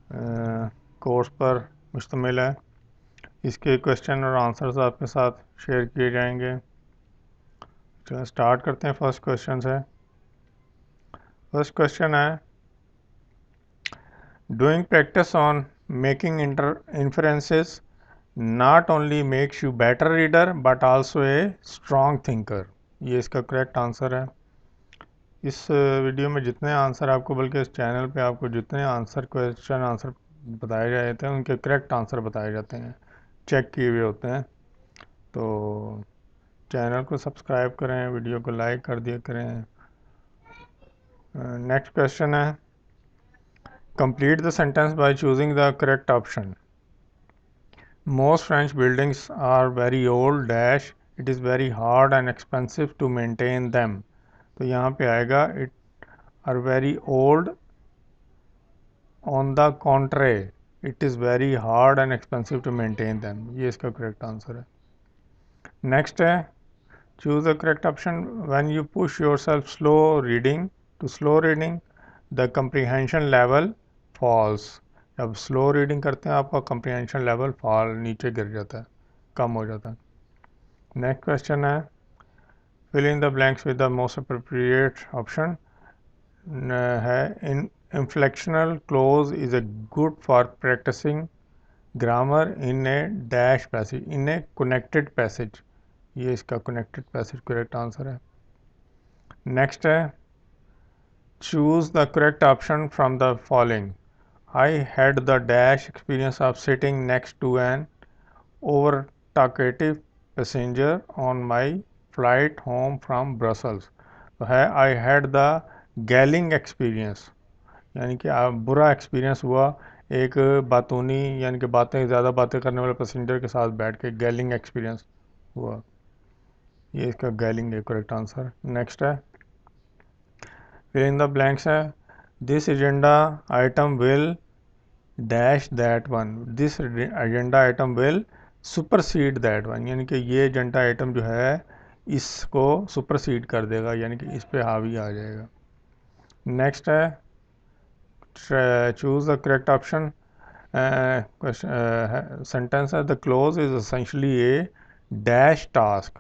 Course पर मुश्तमिल है। इसके क्वेश्चन और आंसर्स आपके साथ शेयर किए जाएंगे। चलो स्टार्ट करते हैं। फर्स्ट क्वेश्चन से। फर्स्ट क्वेश्चन है, doing practice on making inferences not only makes you better reader but also a strong thinker। ये इसका करेक्ट आंसर है। इस वीडियो में जितने आंसर आपको, बल्कि इस चैनल पे आपको जितने आंसर, क्वेश्चन आंसर बताए जाते हैं उनके करेक्ट आंसर बताए जाते हैं, चेक किए हुए होते हैं। तो चैनल को सब्सक्राइब करें, वीडियो को लाइक कर दिया करें। नेक्स्ट क्वेश्चन है, complete the sentence by choosing the correct option. Most French buildings are very old dash it is very hard and expensive to maintain them. तो यहाँ पे आएगा it are very old, on the contrary it is very hard and expensive to maintain them. ये इसका correct answer है। Next है, choose the correct option. When you push yourself slow reading to slow reading the comprehension level falls. जब slow reading करते हैं आपका comprehension level fall, नीचे गिर जाता है, कम हो जाता है। नेक्स्ट क्वेश्चन है, fill in the blanks with the most appropriate option है। In inflectional clause is a good for practicing grammar in a dash passage in a connected passage। ये इसका connected passage करेक्ट आंसर है। Next है, choose the correct option from the following। I had the dash experience of sitting next to an over talkative passenger on my flight home from Brussels। तो है I had the galling experience, यानी कि बुरा experience हुआ एक बातूनी, यानी कि ज़्यादा बातें करने वाले पैसेंजर के साथ बैठ के, गैलिंग एक्सपीरियंस हुआ। ये इसका गैलिंग है करेक्ट आंसर। नेक्स्ट है, फिर इन द ब्लैंक्स है। This agenda item will dash that one. This agenda item will supersede that one, यानी कि ये एजेंडा आइटम जो है इसको सुपरसीड कर देगा, यानी कि इस पे हावी आ जाएगा। नेक्स्ट है, choose the correct option। Sentence है, the clause is essentially a dash task।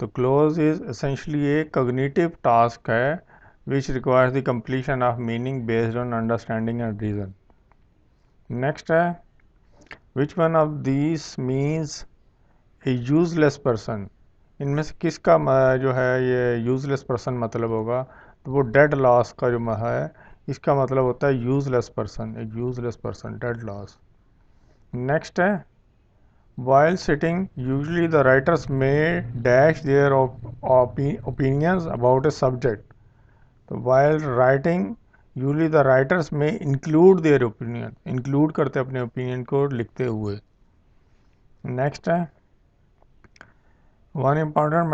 तो clause is essentially a cognitive task है which requires the completion of meaning based on understanding and reason। next है, which one of these means a useless person। इनमें से किसका जो है ये useless person मतलब होगा, तो वो dead loss का जो है इसका मतलब होता है यूजलेस पर्सन, एक useless person, dead loss. Next है, while sitting usually the writers may dash their opinions about a subject. तो while writing usually the writers may include their opinion, include करते अपने ओपिनियन को लिखते हुए। नेक्स्ट है, one important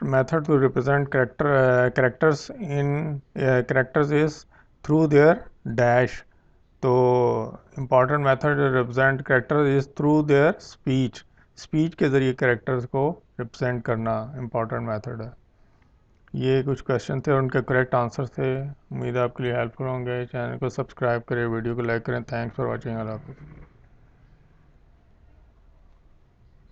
method to represent characters is through their dash. तो important method represent character is through their speech. Speech के ज़रिए characters को रिप्रेजेंट करना इम्पॉर्टेंट मेथड है। ये कुछ क्वेश्चन थे और उनके करेक्ट आंसर थे। उम्मीद है आपके लिए हेल्पफुल होंगे। चैनल को सब्सक्राइब करें, वीडियो को लाइक करें। Thanks for watching. अल्लाह हाफ़िज़।